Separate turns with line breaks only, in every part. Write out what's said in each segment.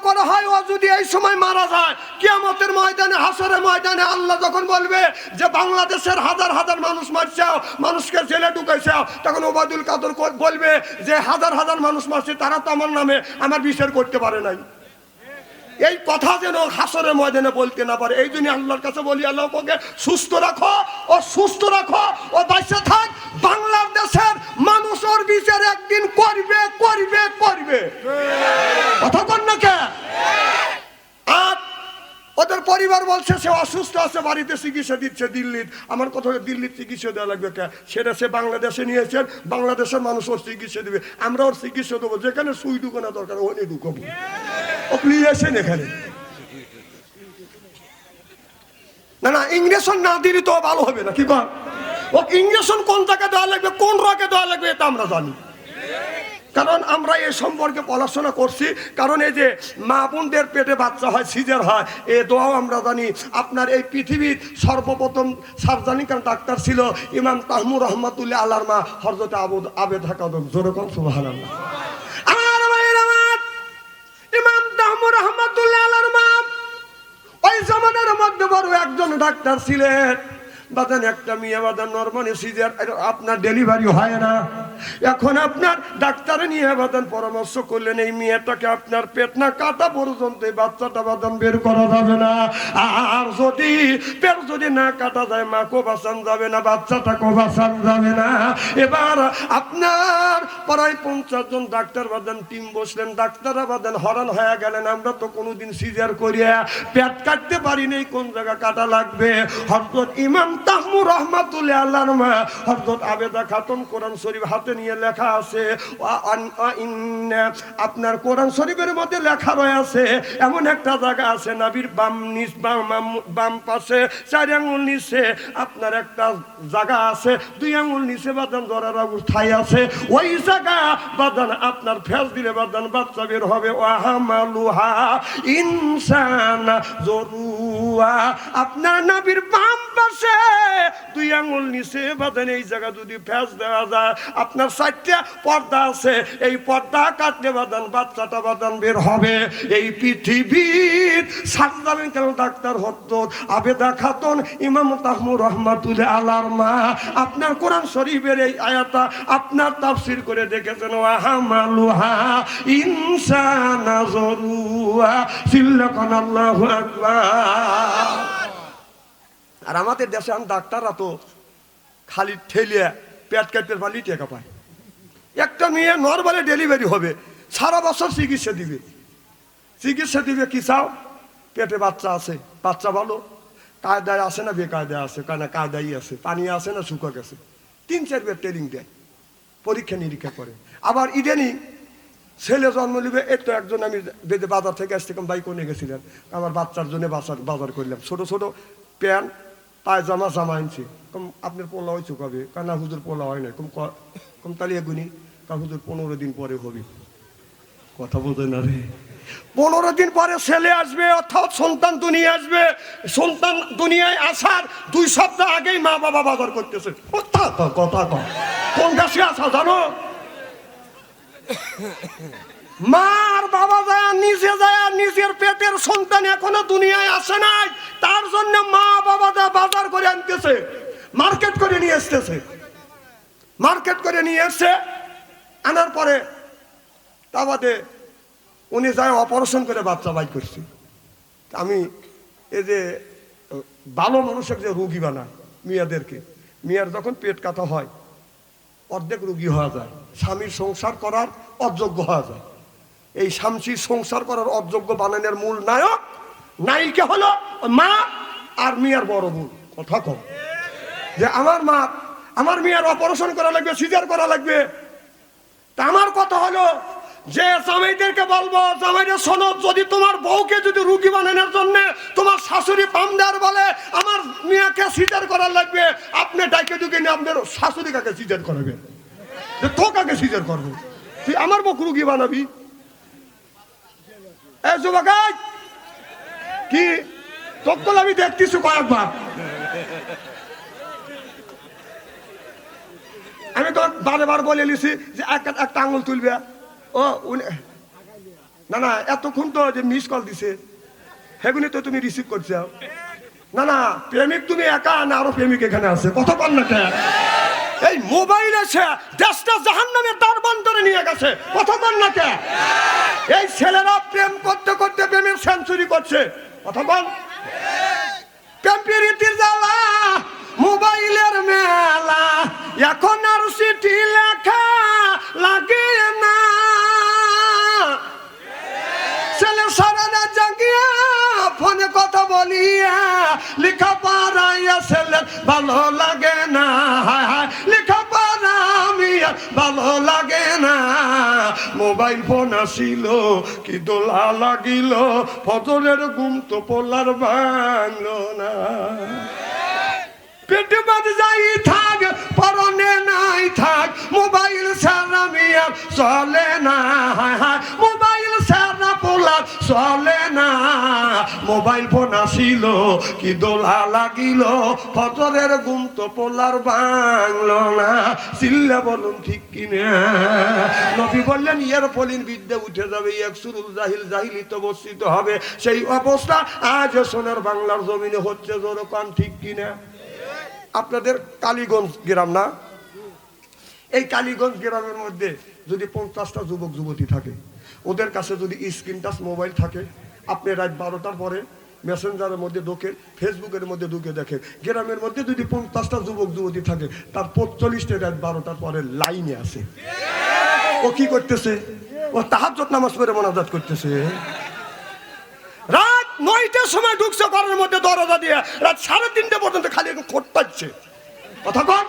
করা হয়, ও যদি এই সময় মারা যায়, কিয়ামতের ময়দানে, হাসরের ময়দানে আল্লাহ যখন বলবে যে বাংলাদেশের হাজার হাজার মানুষ মারছাও, মানুষকে জেলে ঢুকাইছাও, তখন ওবায়দুল কাদের বলবে যে হাজার হাজার মানুষ মারছে, তারা তো আমার নামে আমার বিচার করতে পারে নাই। এই কথা যেন হাসরের ময়দানে বলতে না পারে, এই জন্য আল্লাহর কাছে বলি, আল্লাহ ওকে সুস্থ রাখো, ও সুস্থ রাখো, ও বাইসে থাক। বাংলাদেশের মানুষ ওর বিচার একদিন করবে করবে করবে, কথা কন না কে? আর ওদের পরিবার বলছে সে অসুস্থ আছে, বাড়িতে চিকিৎসা দিচ্ছে দিল্লির। আমার কথা, দিল্লির চিকিৎসা দেওয়া লাগবে কে? সেটা সে বাংলাদেশে নিয়েছেন, বাংলাদেশের মানুষ ওর চিকিৎসা দেবে, আমরা ওর চিকিৎসা দেবো। যেখানে সুই ঢুকানো দরকার ওখানে ঢুকাবো, ও নিয়েছেন এখানে। না না, ইংরেশন না দিলে তো ভালো হবে না, কি কর? ও ইংরেশন কোন জায়গায় দেওয়া লাগবে, কোন রকে দেওয়া লাগবে, এটা আমরা জানি, কারণ আমরা এই সম্পর্কে পড়াশোনা করছি। কারণ এই যে মা বোনদের পেটে বাচ্চা হয়, সিজার হয়, এ দোয়াও আমরা জানি। আপনার এই পৃথিবীর সর্বপ্রথম সার্জানিকাল ডাক্তার ছিল ইমাম তাহমুর রহমাতুল্লাহ আল্লাহর মা হযরত আবেদ হাকাদম, যেরকম সুবহানাল্লাহ। আমার ভাইয়ের আমার, ইমাম তাহমুর রহমাতুল্লাহ আল্লাহর মা ওই জামানার মধ্যে বড় একজন ডাক্তার ছিলেন। বাদান একটা মেয়ে বাদান নরমালি সিজার, আপনার ডেলিভারি হয় না। এখন আপনার ডাক্তার নিয়ে বাদান পরামর্শ করলেন এই মেয়েটাকে আপনার পেট না কাটা পর্যন্ত এই বাচ্চাটা বাদান বের করা যাবে না। আর যদি পেট যদি না কাটা যায়, মাকেও বাঁচান যাবে না, বাচ্চাটাকেও বাঁচান যাবে না। এবার আপনার প্রায় 50 জন ডাক্তার বাদান টিম বসলেন, ডাক্তাররা বাদান হরান হয়ে গেলেন, আমরা তো কোনোদিন সিজার করিয়া পেট কাটতে পারি নাই, কোন জায়গা কাটা লাগবে। হযরত ইমাম তাহমুর রহমাতুল্লাহ আল্লাহর মা হযরত আবেদা খাতুন কোরআন শরীফ হাতে নিয়ে লেখা আছে, আপনার কোরআন শরীফের মধ্যে লেখা রয়েছে এমন একটা জায়গা আছে, নাভির বাম পাশে 4 আঙ্গুল নিচে আপনার একটা জায়গা আছে, 2 আঙ্গুল নিচে বাদান ধরার ঠাই আছে, ওই জায়গা বাদান আপনার ফেস দিলে বাদান বাচ্চা বের হবে। ওয়াহামালুহা ইনসান জরুয়া, আপনার নাভির বাম পাশে 2 আঙ্গুল নিচে বাদান এই জায়গা যদি ফেস দেওয়া যায়, আপনার 4টা পর্দা আছে, এই পর্দা কাটলে বাদান বাচ্চাটা বাদান বের হবে। এই পৃথিবীর সার্জারিক্যাল ডাক্তার হযরত আবেদা খাতুন ইমাম তাহমুর রহমাতুল্লাহ আলাইহির মা আপনার কোরআন শরীফের এই আয়াতটা আপনার তাফসীর করে দেখেছেন, ওয়াহামালুহা ইনসানা জরুয়া, সিল্লাকাল্লাহু আকবার। আর আমাদের দেশে ডাক্তাররা তো খালি ঠেলিয়া পেট কাটতে পারলেই টাকা পায়। একটা মেয়ে নরমালি ডেলিভারি হবে, সারা বছর চিকিৎসা দিবে, চিকিৎসা দিবে কি চাও? পেটে বাচ্চা আছে, বাচ্চা ভালো, কায়দায় আছে না বেকায়দায় আছে, কেন কায়দাই আছে, পানি আছে না শুকা গেছে, 3-4 বার ট্রেনিং দেয়, পরীক্ষা নিরীক্ষা করে। আবার ইদানিং ছেলে জন্ম নিবে, এই তো একজন আমি বেদে বাজার থেকে আসতে বাইক নিয়ে গেছিলেন, আমার বাচ্চার জন্য বাজার করলাম, ছোট ছোট প্যান্ট পায়জামা জামা আনছি। কম আপনার পোলা হয়েছে কবে? কানা হুজুর পোলা হয় না। কম তাহলে এগুনি কা হুজুর 15 দিন পরে হবে। কথা বলতে না রে, 15 দিন পরে ছেলে আসবে, অর্থাৎ সন্তান দুনিয়া আসবে। সন্তান দুনিয়ায় আসার 2 সপ্তাহ আগেই মা বাবা বাজার করতেছে। কথা কোন দেশে আসা জানো? মা আর বাবা যায় নিজে যায়, নিজের পেটের সন্তান এখনো দুনিয়ায় আসে নাই, তার জন্য মা বাবা বাজার করে আনতেছে, মার্কেট করে নিয়ে আসতেছে, মার্কেট করে নিয়ে এসছে। আনার পরে তা বাদে উনি যায় অপারেশন করে বাচ্চা বাই করছি। আমি এই যে ভালো মানুষের যে রুগী বানায় মেয়েদেরকে, মেয়ের যখন পেট কাটা হয় অর্ধেক রুগী হওয়া যায়, স্বামীর সংসার করার অযোগ্য হওয়া যায়। এই স্বামীর সংসার করার অযোগ্য বানানোর মূল নায়িকা হলো মা আর মেয়ের বড় বোন। কথা কম যে আমার মেয়ের অপারেশন করা লাগবে, সিজার করা লাগবে। তা আমার কথা হলো যে জামাইদেরকে বলবো, জামাইদের শোনো, যদি তোমার বউকে যদি রুগী বানানোর জন্য তোমার শাশুড়ি পামদার বলে আমার মেয়েকে সিজার করার লাগবে, আপনি ডাইকে ডুকে নিয়ে আপনার শাশুড়ি কাকে সিজার করাবেন, যে তো কাকে সিজার করবো, তুই আমার বউ রুগী বানাবি? এ যুবক কি তখন আমি দেখতেছি কয়েকবার, আমি তো বারে বার বলে নিছি যে একটা আঙুল তুলবে। ও না না, এতক্ষণ তো যে মিস কল দিছে সেগুলি তো তুমি রিসিভ করছো। না না, প্রেমিক তুমি একা না, আরো প্রেমিক এখানে আছে, কত পান না কে? এই মোবাইল এসে দেশটা জাহান্নামের দ্বার বন্ধরে নিয়ে গেছে, কত পান না কে? এই ছেলেরা প্রেম করতে করতে প্রেমের সেঞ্চুরি করছে, কত পান? প্রেম প্রীতির জ্বালা, মোবাইলের মেলা, এখন আর চিঠি লেখা লাগে না। ছেলে সারা রাত জাগিয়া ফোনে কথা বলিয়া লেখা পড়াইয়া ছেলে ভালো লাগে না, লেখা পড়া আমি ভালো লাগে না। মোবাইল ফোন আসিল কি দোলা লাগিল, ফজরের ঘুম তো পোলার ভাঙলো না। পেটে বাদ যাই থাক, পরনে নাই থাক, মোবাইল ছাড়া মিয়া চলে না, মোবাইল ছাড়া পোলার চলে না। মোবাইল ফোন আসিল কি দোলা লাগিল, ফজরের ঘুম তো পোলার ভাঙলো না। চিল্লা বলুন ঠিক কিনা? নবী বললেন ইয়ার ফলিন বিদ্যা উঠে যাবে, একসুরুল জাহিল জাহিলিত বর্ষিত হবে। সেই অবস্থা আজ সোনার বাংলার জমিনে হচ্ছে, জোরকান ঠিক কিনা? আপনাদের কালীগঞ্জ গ্রাম না, এই কালীগঞ্জ গ্রামের মধ্যে যদি 50টা যুবক যুবতী থাকে, ওদের কাছে যদি স্ক্রিন টাচ মোবাইল থাকে, আপনি রাত 12টার পরে মেসেঞ্জারের মধ্যে ঢুকে, ফেসবুকের মধ্যে ঢুকে দেখেন, গ্রামের মধ্যে যদি 50টা যুবক যুবতী থাকে, তার 45টা রাত 12টার পরে লাইনে আছে। ও কি করতেছে? ও তাহাজ্জুদ নামাজ পড়ে মোনাজাত করতেছে। রাত 9টার সময় ঢুকছে ঘরের মধ্যে দরজা দিয়ে, রাত 3:30 পর্যন্ত খালি খোট পাচ্ছে, কথা কন।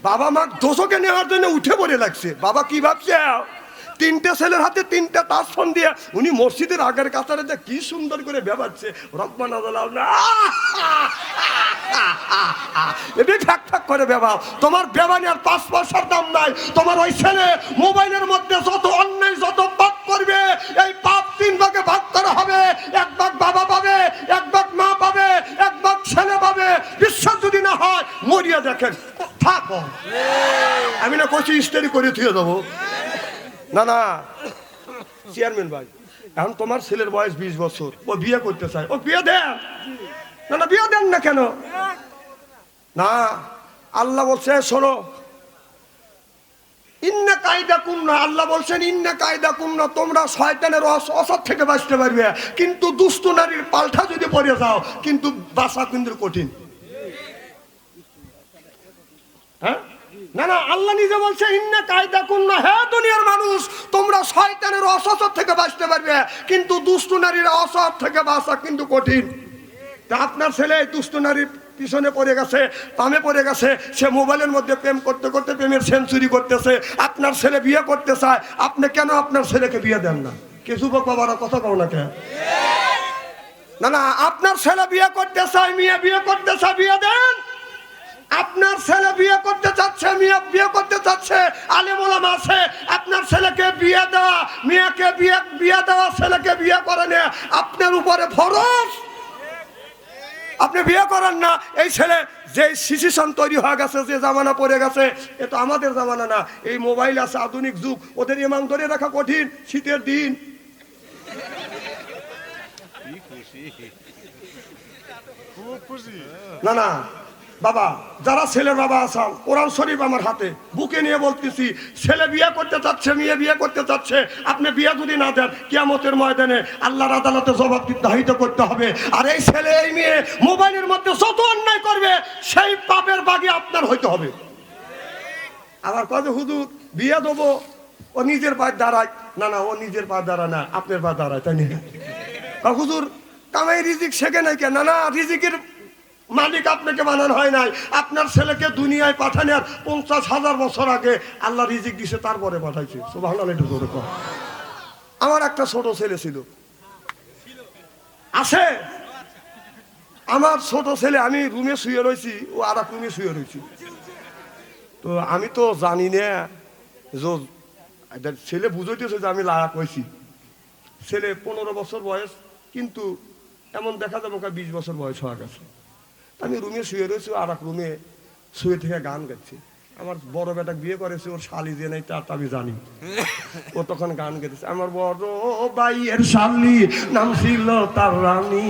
বাবা মা দোষকে নেওয়ার জন্য উঠে পড়ে লাগছে। বাবা কি ভাবছে? 3টে ছেলের হাতে 3টা টাচ ফোন দিয়ে উনি মসজিদের আগের কাতারে কি সুন্দর করে বেবাচ্ছে, রব্বানা যালানা ফ্যাক ফ্যাক করে বেবাও। তোমার বেবানির 5 পয়সার দাম নাই। তোমার ওই ছেলে মোবাইলের মধ্যে যত অন্যায় যত পাপ করবে, এই পাপ 3 ভাগে ভাগ করা হবে। 1 ভাগ বাবা পাবে, 1 ভাগ মা পাবে, 1 ভাগ ছেলে পাবে। বিশ্বাস যদি না হয় মরিয়া দেখেন, থাকো। আমি না কচি স্টাডি করে থুয়ে যাবো। না না চেয়ারম্যান ভাই, এখন তোমার ছেলের বয়স 20 বছর, ও বিয়ে করতে চায়, ও বিয়ে দেন না। না বিয়ে দেন না কেন? না, আল্লাহ বলছে শোনো, ইন্না কায়দা কুন্না, আল্লাহ বলছেন ইন্না কায়দা কুন্না, তোমরা শয়তানের অসৎ থেকে বাঁচতে পারবে, কিন্তু দুষ্ট নারীর পাল্টা যদি পড়ে যাও কিন্তু বাঁচা কিন্তু কঠিন। হ্যাঁ না না, আল্লাহ নিজে বলছে ইন্না কায়দা কুন্না, হ্যাঁ দুনিয়ার মানুষ তোমরা শয়তানের অসৎ থেকে বাঁচতে পারবে, কিন্তু দুষ্ট নারীর অসৎ থেকে বাঁচা কিন্তু কঠিন। তা আপনার ছেলে দুষ্ট নারীর পিছনে পড়ে গেছে, পামে পড়ে গেছে, সে মোবাইলের মধ্যে প্রেম করতে করতে প্রেমের সেঞ্চুরি করতেছে। আপনার ছেলে বিয়ে করতে চায়, আপনি কেন আপনার ছেলেকে বিয়ে দেন না? কে যুবক বাবারা কথা কও না কেন? না না, আপনার ছেলে বিয়ে করতে চায়, মেয়ে বিয়ে করতে চায়, বিয়ে দেন। আপনার ছেলে বিয়ে করতে চাচ্ছে, মেয়ে বিয়ে করতে চাচ্ছে, আলেম ওলামা আছে, আপনার ছেলেকে বিয়ে দেওয়া, মেয়েকে বিয়ে দেওয়া, ছেলেকে বিয়ে করে নেয়া আপনার উপরে ফরজ। আপনি বিয়ে করেন না। এই ছেলে যে সিচুয়েশন তৈরি হয়ে গেছে, যে জামানা পড়ে গেছে, এ তো আমাদের জামানা না। এই মোবাইল আছে, আধুনিক যুগ, ওদের ইমান ধরে রাখা কঠিন। শীতের দিন না না বাবা, যারা ছেলের বাবা আসাম, কোরআন শরীফ আমার হাতে, বুকে নিয়ে বলতেছি, ছেলে বিয়ে করতে চাচ্ছে, মেয়ে বিয়ে করতে চাচ্ছে, আপনি বিয়ে যদি না দেন, কিয়ামতের ময়দানে আল্লাহর আদালতে জবাবদিহিত করতে হবে। আর এই ছেলে এই মেয়ে মোবাইলের মধ্যে যত অন্যায় করবে, সেই পাপের বাগি আপনার হইতে হবে। আবার কত হুজুর বিয়ে দেবো, ও নিজের পায়ে দাঁড়ায়। না না, ও নিজের পা দাঁড়ায় না, আপনার পা দাঁড়ায়, তাই না? হুজুর কামাই রিজিক শেখে নাই কেন? না না, রিজিকের মালিক আপনাকে বানানো হয় নাই। আপনার ছেলেকে দুনিয়ায় পাঠানোর 50,000 বছর আগে আল্লাহ রিজিক দিছে, তারপরে পাঠাইছে। সুবহানাল্লাহ। একটু জোরে কর। আমার একটা ছোট ছেলে ছিল, আছে আমার ছোট ছেলে, আমি রুমে শুয়ে রয়েছি, ও আর এক রুমে শুয়ে রয়েছি। তো আমি তো জানি না যে ছেলে বুঝাইতেছে যে আমি লায়া কইছি। ছেলে 15 বছর বয়স, কিন্তু এমন দেখা যাবে 20 বছর বয়স হয়ে গেছে। আমি রুমে শুয়ে রয়েছি, আর এক রুমে শুয়ে থেকে গান গাচ্ছি। আমার বড় বেটা বিয়ে করেছে, ওর শালি যে নাই তা আমি জানি। ও তখন গান গেতেছে, আমার বড় ভাইয়ের শালি নাম ছিল তার রানী,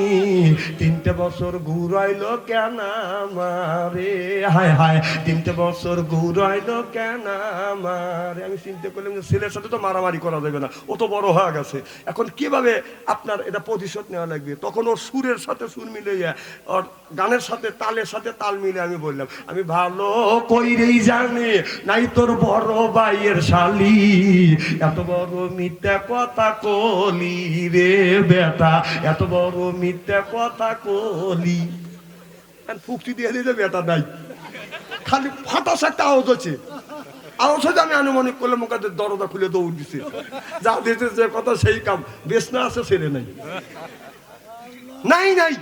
3টে বছর ঘুরাইলো কেন আমারে, হায় হায় 3টে বছর ঘুরাইলো কেন আমারে। আমি চিন্তা করলাম যে ছেলের সাথে তো মারামারি করা যাবে না, ও তো বড় হয়ে গেছে, এখন কিভাবে আপনার এটা প্রতিশোধ নেওয়া লাগবে। তখন ওর সুরের সাথে সুর মিলে ওর গানের সাথে তালের সাথে তাল মিলে আমি বললাম, আমি ভালো কইরেই জানি নাই তোর বড় ভাইয়ের শালি এত বড় মিথ্যা কথা কলি রে বেটা, এত বড় মিথ্যা কথা কলি। ফুকটি দিয়ে দিলে বেটা নাই, খালি ফাটাস একটা আওয়াজ হচ্ছে, আওয়াজ হচ্ছে। আমি আনুমানিক করলে মুখে দরজা খুলে দৌড় দিছে, যা দিতে যে কথা সেই কাম, বেশ না আছে ছেলে নাই নাই নাই।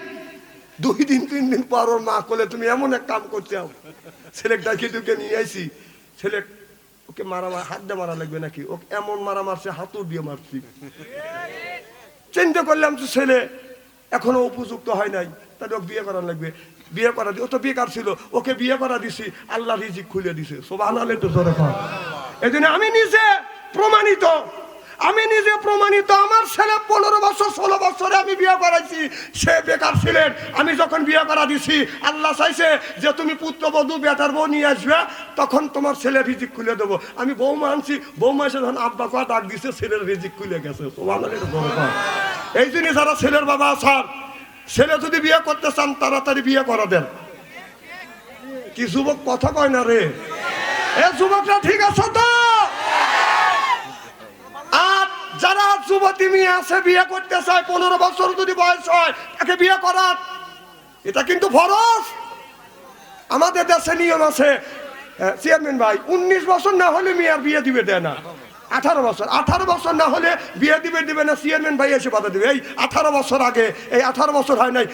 2 দিন 3 দিন পর ওর মা করলে তুমি এমন এক কাম করতে যাও, ছেলে ডাকি দুকে নিয়ে আইছি, ছেলে ওকে মারা হাত দিয়ে মারা লাগবে নাকি, ওকে এমন মারা মারছে হাতুর দিয়ে মারছি। চিন্তা করলাম যে ছেলে এখনো উপযুক্ত হয় নাই, তাহলে ওকে বিয়ে করা লাগবে, বিয়ে করা ও তো বেকার ছিল, ওকে বিয়ে করা দিছি, আল্লাহ রিজিক খুলে দিছে, সুবহানাল্লাহ একটু জোরে কর। এই জন্য আমি নিজে প্রমাণিত, আমার ছেলে 15 বছর 16 বছরে আমি বিয়ে করাইছি, সে বেকার ছিলেন। আমি যখন বিয়ে করা দিছি, আল্লাহ চাইছে যে তুমি পুত্রবধূ বেটার বউ নিয়ে আসবে, তখন তোমার ছেলে রিজিক খুলে দেবো। আমি বৌমা আনছি, বৌমা এসে যখন আব্বা কয়া ডাক দিছে, ছেলের রিজিক খুলে গেছে, সুবহানাল্লাহ একটু জোরে কর। এই জন্য যারা ছেলের বাবা আছেন, ছেলে যদি বিয়ে করতে চান তাড়াতাড়ি বিয়ে করা দেন। কি যুবক কথা কয় না রে, এ যুবকরা ঠিক আছে তো? আর যারা যুবতী মেয়ে আছে বিয়ে করতে চায়, 15 বছর যদি বয়স হয় তাকে বিয়ে করার, এটা কিন্তু ফরজ। আমাদের দেশে নিয়ম আছে, চেয়ারম্যান ভাই 19 বছর না হলে মেয়ের বিয়ে দিবে দেয় না, 18 বছর না হলে বিয়ে দিবে না, চেয়ারম্যান ভাই এসে বাধা দিবে। এই 18 বছর আগে, এই 18 বছর হয় নাই,